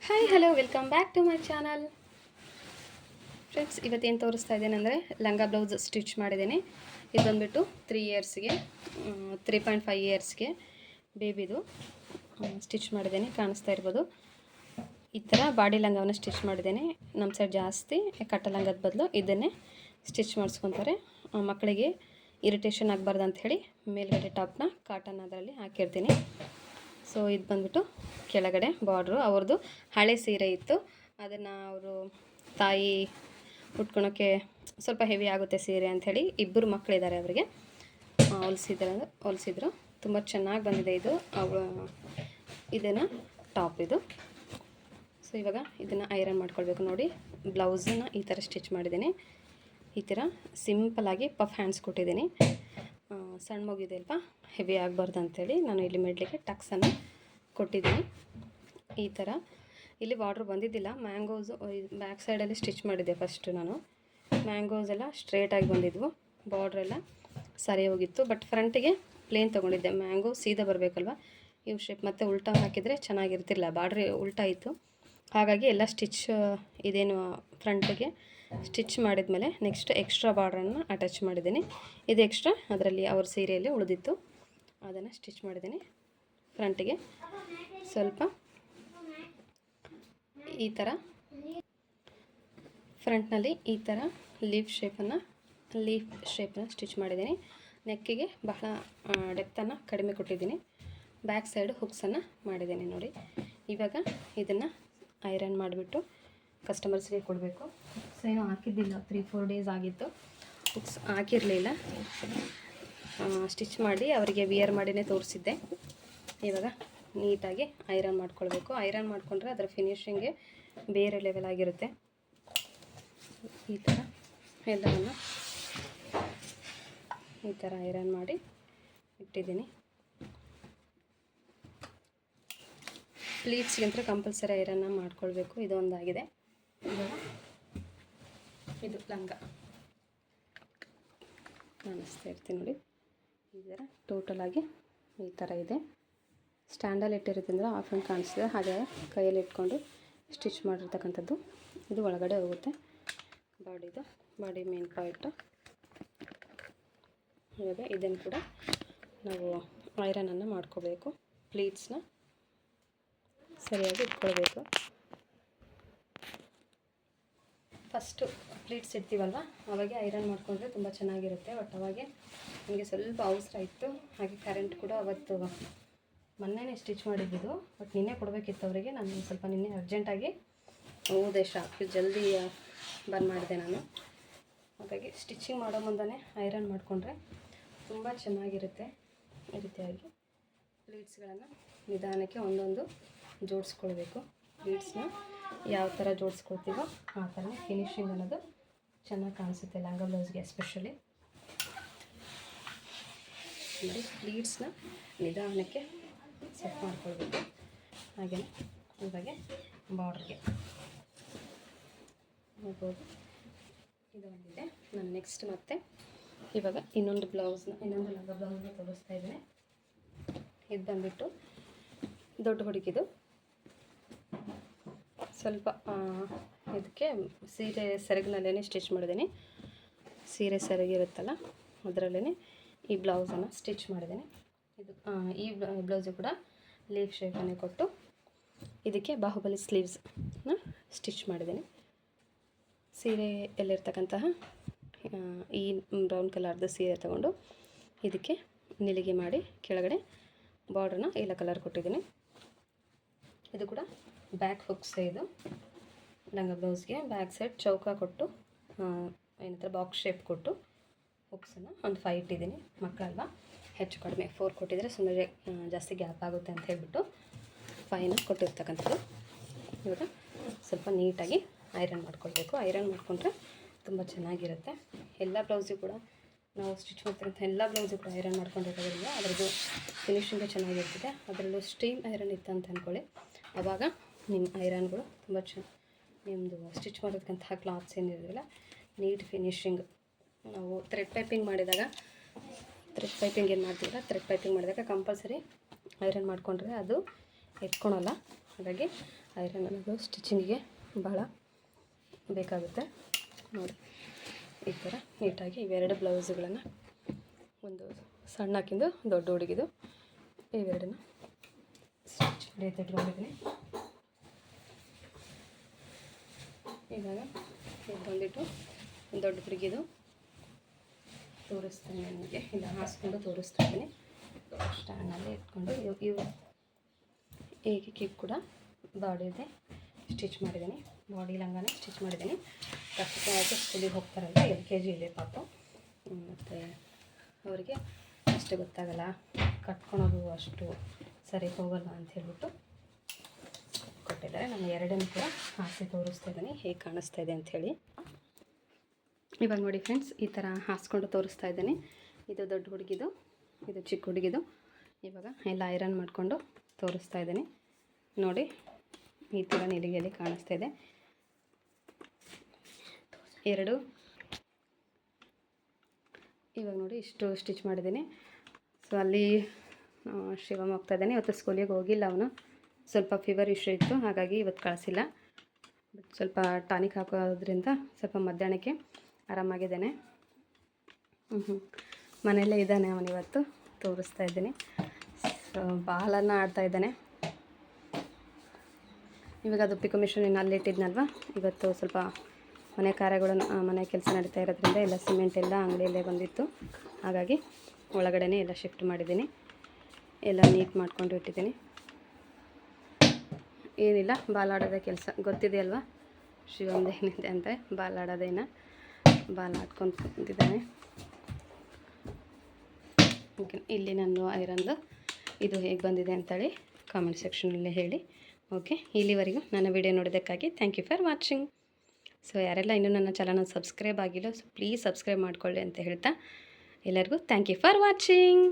Hi hello welcome back to my channel friends. ಇವತ್ತೇನು ತೋರಿಸ್ತಾ ಇದ್ದೇನೆ ಅಂದರೆ ಲಂಗ ಬ್ಲೌಸ್ ಸ್ಟಿಚ್ ಮಾಡಿದ್ದೀನಿ. ಇದು ಬಂದುಬಿಟ್ಟು 3 ಇಯರ್ಸ್ಗೆ 3.5 ಇಯರ್ಸ್ಗೆ ಬೇಬಿದು ಸ್ಟಿಚ್ ಮಾಡಿದ್ದೀನಿ. ಕಾಣಿಸ್ತಾ ಇರ್ಬೋದು, ಈ ಥರ ಬಾಡಿ ಲಂಗವನ್ನು ಸ್ಟಿಚ್ ಮಾಡಿದ್ದೀನಿ. ನಮ್ಮ ಸೈಡ್ ಜಾಸ್ತಿ ಕಟ್ಟ ಲಂಗದ ಬದಲು ಇದನ್ನೇ ಸ್ಟಿಚ್ ಮಾಡಿಸ್ಕೊತಾರೆ. ಮಕ್ಕಳಿಗೆ ಇರಿಟೇಷನ್ ಆಗಬಾರ್ದು ಅಂಥೇಳಿ ಮೇಲ್ಗಡೆ ಟಾಪ್ನ ಕಾಟನ್ ಅದರಲ್ಲಿ ಹಾಕಿರ್ತೀನಿ. ಸೊ ಇದು ಬಂದುಬಿಟ್ಟು ಕೆಳಗಡೆ ಬಾರ್ಡ್ರು. ಅವ್ರದ್ದು ಹಳೆ ಸೀರೆ ಇತ್ತು, ಅದನ್ನು ಅವರು ತಾಯಿ ಉಟ್ಕೊಳೋಕ್ಕೆ ಸ್ವಲ್ಪ ಹೆವಿ ಆಗುತ್ತೆ ಸೀರೆ ಅಂಥೇಳಿ ಇಬ್ಬರು ಮಕ್ಕಳಿದ್ದಾರೆ ಅವರಿಗೆ ಹೊಲಿಸಿದ್ರು. ತುಂಬ ಚೆನ್ನಾಗಿ ಬಂದಿದೆ ಇದು. ಇದನ್ನು ಟಾಪ್ ಇದು. ಸೊ ಇವಾಗ ಇದನ್ನು ಐರನ್ ಮಾಡ್ಕೊಳ್ಬೇಕು. ನೋಡಿ, ಬ್ಲೌಸನ್ನು ಈ ಥರ ಸ್ಟಿಚ್ ಮಾಡಿದ್ದೀನಿ. ಈ ಥರ ಸಿಂಪಲಾಗಿ ಪಫ್ ಹ್ಯಾಂಡ್ಸ್ ಕೊಟ್ಟಿದ್ದೀನಿ. ಸಣ್ಣ ಮಗಿದೆ ಅಲ್ವಾ, ಹೆವಿ ಆಗಬಾರ್ದು ಅಂಥೇಳಿ ನಾನು ಇಲ್ಲಿ ಮಿಡ್ಲಿಗೆ ಟಕ್ಸನ್ನು ಕೊಟ್ಟಿದ್ದೀನಿ. ಈ ಥರ ಇಲ್ಲಿ ಬಾರ್ಡ್ರ್ ಬಂದಿದ್ದಿಲ್ಲ. ಮ್ಯಾಂಗೋಸು ಬ್ಯಾಕ್ ಸೈಡಲ್ಲಿ ಸ್ಟಿಚ್ ಮಾಡಿದ್ದೆ ಫಸ್ಟು ನಾನು. ಮ್ಯಾಂಗೋಸ್ ಎಲ್ಲ ಸ್ಟ್ರೇಟಾಗಿ ಬಂದಿದ್ವು, ಬಾರ್ಡ್ರೆಲ್ಲ ಸರಿ ಹೋಗಿತ್ತು. ಬಟ್ ಫ್ರಂಟಿಗೆ ಪ್ಲೇನ್ ತೊಗೊಂಡಿದ್ದೆ. ಮ್ಯಾಂಗೋ ಸೀದಾ ಬರಬೇಕಲ್ವ, ಇವು ಶೇಪ್ ಮತ್ತು ಉಲ್ಟಾ ಹಾಕಿದರೆ ಚೆನ್ನಾಗಿರ್ತಿಲ್ಲ. ಬಾರ್ಡ್ರ್ ಉಲ್ಟಾ ಇತ್ತು, ಹಾಗಾಗಿ ಎಲ್ಲ ಸ್ಟಿಚ್ ಇದೇನು ಫ್ರಂಟಿಗೆ ಸ್ಟಿಚ್ ಮಾಡಿದ್ಮೇಲೆ ನೆಕ್ಸ್ಟ್ ಎಕ್ಸ್ಟ್ರಾ ಬಾರ್ಡ್ರನ್ನು ಅಟ್ಯಾಚ್ ಮಾಡಿದ್ದೀನಿ. ಇದು ಎಕ್ಸ್ಟ್ರಾ ಅದರಲ್ಲಿ ಅವ್ರ ಸೀರೆಯಲ್ಲಿ ಉಳಿದಿತ್ತು, ಅದನ್ನು ಸ್ಟಿಚ್ ಮಾಡಿದ್ದೀನಿ. ಫ್ರಂಟಿಗೆ ಸ್ವಲ್ಪ ಈ ಥರ ಫ್ರಂಟ್ನಲ್ಲಿ ಈ ಥರ ಲೀಫ್ ಶೇಪನ್ನು ಸ್ಟಿಚ್ ಮಾಡಿದ್ದೀನಿ. ನೆಕ್ಕಿಗೆ ಬಹಳ ಡೆಪ್ತನ್ನು ಕಡಿಮೆ ಕೊಟ್ಟಿದ್ದೀನಿ. ಬ್ಯಾಕ್ ಸೈಡು ಹುಕ್ಸನ್ನು ಮಾಡಿದ್ದೀನಿ ನೋಡಿ. ಇವಾಗ ಇದನ್ನು ಐರನ್ ಮಾಡಿಬಿಟ್ಟು ಕಸ್ಟಮರ್ಸ್ಗೆ ಕೊಡಬೇಕು. ಹುಕ್ಸ್ ಏನೂ ಹಾಕಿದ್ದಿಲ್ಲ, 3-4 ಡೇಸ್ ಆಗಿತ್ತು, ಹುಕ್ಸ್ ಹಾಕಿರಲಿಲ್ಲ. ಸ್ಟಿಚ್ ಮಾಡಿ ಅವರಿಗೆ ವಿಯರ್ ಮಾಡಿನೇ ತೋರಿಸಿದ್ದೆ. ಇವಾಗ ನೀಟಾಗಿ ಐರನ್ ಮಾಡ್ಕೊಳ್ಬೇಕು. ಐರನ್ ಮಾಡಿಕೊಂಡ್ರೆ ಅದರ ಫಿನಿಶಿಂಗ್ಗೆ ಬೇರೆ ಲೆವೆಲ್ ಆಗಿರುತ್ತೆ. ಈ ಥರ ಎಲ್ಲವನ್ನು ಈ ಥರ ಐರನ್ ಮಾಡಿ ಇಟ್ಟಿದ್ದೀನಿ. ಪ್ಲೀಟ್ಸ್ಗಿಂತ ಕಂಪಲ್ಸರಿ ಐರನ್ನ ಮಾಡ್ಕೊಳ್ಬೇಕು. ಇದೊಂದಾಗಿದೆ. ಇವಾಗ ಇದು ಲಂಗ ಕಾಣಿಸ್ತಾ ಇರ್ತೀನಿ ನೋಡಿ. ಈ ಥರ ಟೋಟಲಾಗಿ ಈ ಥರ ಇದೆ. ಸ್ಟ್ಯಾಂಡಲ್ಲಿ ಇಟ್ಟಿರೋದ್ರಿಂದ ಆಫ್ ಆ್ಯಂಡ್ ಕಾಣಿಸ್ತಿದೆ, ಹಾಗೆ ಕೈಯಲ್ಲಿ ಇಟ್ಕೊಂಡು ಸ್ಟಿಚ್ ಮಾಡಿರ್ತಕ್ಕಂಥದ್ದು. ಇದು ಒಳಗಡೆ ಹೋಗುತ್ತೆ ಬಾಡಿ ಮೇನ್ ಪಾರ್ಟು. ಇವಾಗ ಇದನ್ನು ಕೂಡ ನಾವು ಐರನನ್ನು ಮಾಡ್ಕೋಬೇಕು. ಪ್ಲೀಟ್ಸ್ನ ಸರಿಯಾಗಿ ಇಟ್ಕೊಳ್ಬೇಕು. ಫಸ್ಟು ಪ್ಲೀಟ್ಸ್ ಇಡ್ತೀವಲ್ವ, ಅವಾಗೆ ಐರನ್ ಮಾಡಿಕೊಂಡ್ರೆ ತುಂಬ ಚೆನ್ನಾಗಿರುತ್ತೆ. ಬಟ್ ಅವಾಗೆ ನನಗೆ ಸ್ವಲ್ಪ ಅವಸರ ಇತ್ತು, ಹಾಗೆ ಕರೆಂಟ್ ಕೂಡ ಅವತ್ತು ಮೊನ್ನೆನೇ ಸ್ಟಿಚ್ ಮಾಡಿದ್ದು. ಬಟ್ ನಿನ್ನೆ ಕೊಡಬೇಕಿತ್ತು ಅವರಿಗೆ. ನಾನು ಸ್ವಲ್ಪ ನಿನ್ನೆ ಅರ್ಜೆಂಟಾಗಿ ಹೋದೆ ಶಾಪ್ಗೆ, ಜಲ್ದಿ ಬಂದ್ ಮಾಡಿದೆ ನಾನು. ಹಾಗಾಗಿ ಸ್ಟಿಚಿಂಗ್ ಮಾಡೋ ಮುಂದೆ ಐರನ್ ಮಾಡಿಕೊಂಡ್ರೆ ತುಂಬ ಚೆನ್ನಾಗಿರುತ್ತೆ. ಈ ರೀತಿಯಾಗಿ ಪ್ಲೀಟ್ಸ್ಗಳನ್ನು ನಿಧಾನಕ್ಕೆ ಒಂದೊಂದು ಜೋಡಿಸ್ಕೊಳ್ಬೇಕು. ಪ್ಲೀಟ್ಸ್ನ ಯಾವ ಥರ ಜೋಡಿಸ್ಕೊಳ್ತೀವೋ ಆ ಥರ ಫಿನಿಶಿಂಗ್ ಅನ್ನೋದು ಚೆನ್ನಾಗಿ ಕಾಣಿಸುತ್ತೆ ಲಂಗ ಬ್ಲೌಸ್ಗೆ ಎಸ್ಪೆಷಲಿ. ನೋಡಿ, ಪ್ಲೀಟ್ಸ್ನ ನಿಧಾನಕ್ಕೆ ಸೆಟ್ ಮಾಡ್ಕೊಳ್ಬೇಕು. ಹಾಗೆಯೇ ಇವಾಗ ಬಾರ್ಡ್ರಿಗೆ ನೋಡ್ಬೋದು, ಇದು ಒಂದಿದೆ. ನಾನು ನೆಕ್ಸ್ಟ್ ಮತ್ತೆ ಇವಾಗ ಇನ್ನೊಂದು ಲಂಗ ಬ್ಲೌಸ್ನ ತೋರಿಸ್ತಾ ಇದ್ದೇನೆ. ಇದು ಬಂದುಬಿಟ್ಟು ದೊಡ್ಡ ಹುಡುಗಿದು. ಸ್ವಲ್ಪ ಇದಕ್ಕೆ ಸೀರೆ ಸೆರಗಿನಲ್ಲೇ ಸ್ಟಿಚ್ ಮಾಡಿದ್ದೀನಿ. ಸೀರೆ ಸೆರಗಿರುತ್ತಲ್ಲ ಅದರಲ್ಲೇ ಈ ಬ್ಲೌಸನ್ನು ಸ್ಟಿಚ್ ಮಾಡಿದ್ದೀನಿ. ಇದು ಈ ಬ್ಲೌಸು ಕೂಡ ಲೀಫ್ ಶೇಪನ್ನೇ ಕೊಟ್ಟು ಇದಕ್ಕೆ ಬಾಹುಬಲಿ ಸ್ಲೀವ್ಸ್ನ ಸ್ಟಿಚ್ ಮಾಡಿದ್ದೀನಿ. ಸೀರೆಯಲ್ಲಿರ್ತಕ್ಕಂತಹ ಈ ಬ್ರೌನ್ ಕಲರ್ದು ಸೀರೆ ತಗೊಂಡು ಇದಕ್ಕೆ ನಿಲಿಗೆ ಮಾಡಿ ಕೆಳಗಡೆ ಬಾರ್ಡ್ರನ್ನ ಎಲ್ಲ ಕಲರ್ ಕೊಟ್ಟಿದ್ದೀನಿ. ಇದು ಕೂಡ ಬ್ಯಾಕ್ ಹುಕ್ಸ್. ಇದು ಲಂಗ ಬ್ಲೌಸ್ಗೆ ಬ್ಯಾಕ್ ಸೈಡ್ ಚೌಕ ಕೊಟ್ಟು ಏನಂತಾರೆ ಬಾಕ್ಸ್ ಶೇಪ್ ಕೊಟ್ಟು ಹುಕ್ಸನ್ನು ಒಂದು 5 ಇಟ್ಟಿದ್ದೀನಿ. ಮಕ್ಕಳಲ್ವ, ಹೆಚ್ಚು ಕಡಿಮೆ 4 ಕೊಟ್ಟಿದ್ರೆ ಸುಮ್ಮನೆ ಜಾಸ್ತಿ ಗ್ಯಾಪ್ ಆಗುತ್ತೆ ಅಂತ ಹೇಳ್ಬಿಟ್ಟು 5ನ ಕೊಟ್ಟಿರ್ತಕ್ಕಂಥದ್ದು. ಇವಾಗ ಸ್ವಲ್ಪ ನೀಟಾಗಿ ಐರನ್ ಮಾಡ್ಕೊಳ್ಬೇಕು. ಐರನ್ ಮಾಡಿಕೊಂಡ್ರೆ ತುಂಬ ಚೆನ್ನಾಗಿರುತ್ತೆ. ಎಲ್ಲ ಬ್ಲೌಸಿಗೂ ಕೂಡ ನಾವು ಸ್ಟಿಚ್ ಮಾಡ್ತಿರೋಂಥ ಎಲ್ಲ ಬ್ಲೌಸು ಕೂಡ ಐರನ್ ಮಾಡ್ಕೊಂಡಿರೋದ್ರಿಂದ ಅದರದ್ದು ಫಿನಿಶಿಂಗು ಚೆನ್ನಾಗಿರ್ತದೆ. ಅದರಲ್ಲೂ ಸ್ಟೀಮ್ ಐರನ್ ಇತ್ತು ಅಂತ ಅಂದ್ಕೊಳ್ಳಿ, ಆವಾಗ ನಿಮ್ಮ ಐರನ್ಗಳು ತುಂಬ ನಿಮ್ಮದು ಸ್ಟಿಚ್ ಮಾಡಿರ್ತಕ್ಕಂತಹ ಕ್ಲಾತ್ಸ್ ಏನಿರೋದಿಲ್ಲ, ನೀಟ್ ಫಿನಿಶಿಂಗ್. ನಾವು ಥ್ರೆಡ್ ಪೈಪಿಂಗ್ ಮಾಡಿದಾಗ ಥ್ರೆಡ್ ಪೈಪಿಂಗ್ ಮಾಡಿದಾಗ ಕಂಪಲ್ಸರಿ ಐರನ್ ಮಾಡಿಕೊಂಡ್ರೆ ಅದು ಎತ್ಕೊಳಲ್ಲ. ಹಾಗಾಗಿ ಐರನ್ ಅನ್ನೋದು ಸ್ಟಿಚಿಂಗಿಗೆ ಬಹಳ ಬೇಕಾಗುತ್ತೆ. ನೋಡಿ ಈ ಥರ ನೀಟಾಗಿ ಇವೆರಡು ಬ್ಲೌಸ್ಗಳನ್ನು, ಒಂದು ಸಣ್ಣ ಹಾಕಿದ್ದು ದೊಡ್ಡ ಹುಡುಗಿದು, ಇವೆರಡನ್ನ ಸ್ಟಿಚ್ ಇಟ್ಕೊಂಡಿದ್ದೀನಿ. ಇವಾಗ ಇದು ಬಂದುಬಿಟ್ಟು ದೊಡ್ಡ ಹುಡುಗಿದು ತೋರಿಸ್ತೀನಿ ನಿಮಗೆ. ಇಲ್ಲ ಹಾಸ್ಕೊಂಡು ತೋರಿಸ್ತಾ ಇದ್ದೀನಿ. ಸ್ಟ್ಯಾಂಡಲ್ಲಿ ಇಟ್ಕೊಂಡು ಇವು ಹೇಗೆ ಕೂಡ ಬಾಡಿದೆ ಸ್ಟಿಚ್ ಮಾಡಿದ್ದೀನಿ, ಬಾಡಿ ಲಂಗಾನ ಸ್ಟಿಚ್ ಮಾಡಿದ್ದೀನಿ. ಫಸ್ಟ್ ಸ್ಕೂಲಿಗೆ ಹೋಗ್ತಾರಲ್ಲ LKG ಇದೆ ಪಾಪು, ಮತ್ತು ಅವರಿಗೆ ಅಷ್ಟು ಗೊತ್ತಾಗಲ್ಲ, ಕಟ್ಕೊಳೋದು ಅಷ್ಟು ಸರಿ ಹೋಗಲ್ಲ ಅಂತ ಹೇಳ್ಬಿಟ್ಟು ಕೊಟ್ಟಿದ್ದಾರೆ. ನಾನು ಎರಡನ್ನೂ ಕೂಡ ಹಾಸಿ ತೋರಿಸ್ತಾ ಇದ್ದೀನಿ ಹೇಗೆ ಕಾಣಿಸ್ತಾ ಇದೆ ಅಂಥೇಳಿ. ಇವಾಗ ನೋಡಿ ಫ್ರೆಂಡ್ಸ್, ಈ ಥರ ಹಾಸ್ಕೊಂಡು ತೋರಿಸ್ತಾ ಇದ್ದೀನಿ. ಇದು ದೊಡ್ಡ ಹುಡುಗಿದು, ಇದು ಚಿಕ್ಕ ಹುಡುಗಿದು. ಇವಾಗ ಎಲ್ಲ ಐರನ್ ಮಾಡಿಕೊಂಡು ತೋರಿಸ್ತಾ ಇದ್ದೀನಿ. ನೋಡಿ ಈ ಥರ ನಿಲಿಗೆಯಲ್ಲಿ ಕಾಣಿಸ್ತಾ ಇದೆ. ಎರಡು ಇವಾಗ ನೋಡಿ ಇಷ್ಟು ಸ್ಟಿಚ್ ಮಾಡಿದ್ದೀನಿ. ಸೊ ಅಲ್ಲಿ ಶಿವಮ್ ಹೋಗ್ತಾ ಇದ್ದಾನೆ. ಇವತ್ತು ಸ್ಕೂಲಿಗೆ ಹೋಗಿಲ್ಲ, ಅವನು ಸ್ವಲ್ಪ ಫೀವರ್ ಇಶ್ಯೂ ಇತ್ತು, ಹಾಗಾಗಿ ಇವತ್ತು ಕಳಿಸಿಲ್ಲ. ಬಟ್ ಸ್ವಲ್ಪ ಟಾನಿಕ್ ಹಾಕೋದ್ರಿಂದ ಸ್ವಲ್ಪ ಮಧ್ಯಾಹ್ನಕ್ಕೆ ಆರಾಮಾಗಿದ್ದಾನೆ. ಮನೆಯಲ್ಲೇ ಇದ್ದಾನೆ ಅವನಿವತ್ತು, ತೋರಿಸ್ತಾ ಇದ್ದೀನಿ. ಸೊ ಬಾಲನ್ನು ಆಡ್ತಾ ಇದ್ದಾನೆ. ಇವಾಗ ಅದು ಪಿಕೋ ಮಿಷನ್ ಅಲ್ಲಿಟ್ಟಿದ್ನಲ್ವ, ಇವತ್ತು ಸ್ವಲ್ಪ ಮನೆ ಕೆಲಸ ನಡೀತಾ ಇರೋದ್ರಿಂದ ಎಲ್ಲ ಸಿಮೆಂಟ್ ಎಲ್ಲ ಅಂಗಡಿಯಲ್ಲೇ ಬಂದಿತ್ತು, ಹಾಗಾಗಿ ಒಳಗಡೆ ಎಲ್ಲ ಶಿಫ್ಟ್ ಮಾಡಿದ್ದೀನಿ. ಎಲ್ಲ ನೀಟ್ ಮಾಡ್ಕೊಂಡು ಇಟ್ಟಿದ್ದೀನಿ. ಏನಿಲ್ಲ, ಬಾಲಾಡೋದೇ ಕೆಲಸ ಗೊತ್ತಿದೆಯಲ್ವ ಶಿವಂದು ಏನಿದೆ ಅಂತ. ಬಾಲಾಡೋದೇನ ಬಾಲ್ ಆಡ್ಕೊಂತಿದ್ದಾನೆ. ಓಕೆ, ಇಲ್ಲಿ ನಾನು ಐರನ್ದು ಇದು ಹೇಗೆ ಬಂದಿದೆ ಅಂತೇಳಿ ಕಾಮೆಂಟ್ ಸೆಕ್ಷನಲ್ಲಿ ಹೇಳಿ. ಓಕೆ, ಇಲ್ಲಿವರೆಗೂ ನನ್ನ ವಿಡಿಯೋ ನೋಡೋದಕ್ಕಾಗಿ thank you for watching. So ಯಾರೆಲ್ಲ ಇನ್ನೂ ನನ್ನ ಚಾನಲ್ನ ಸಬ್ಸ್ಕ್ರೈಬ್ ಆಗಿಲ್ಲ, ಸೊ ಪ್ಲೀಸ್ ಸಬ್ಸ್ಕ್ರೈಬ್ ಮಾಡಿಕೊಳ್ಳಿ ಅಂತ ಹೇಳ್ತಾ ಎಲ್ಲರಿಗೂ ಥ್ಯಾಂಕ್ ಯು ಫಾರ್ ವಾಚಿಂಗ್.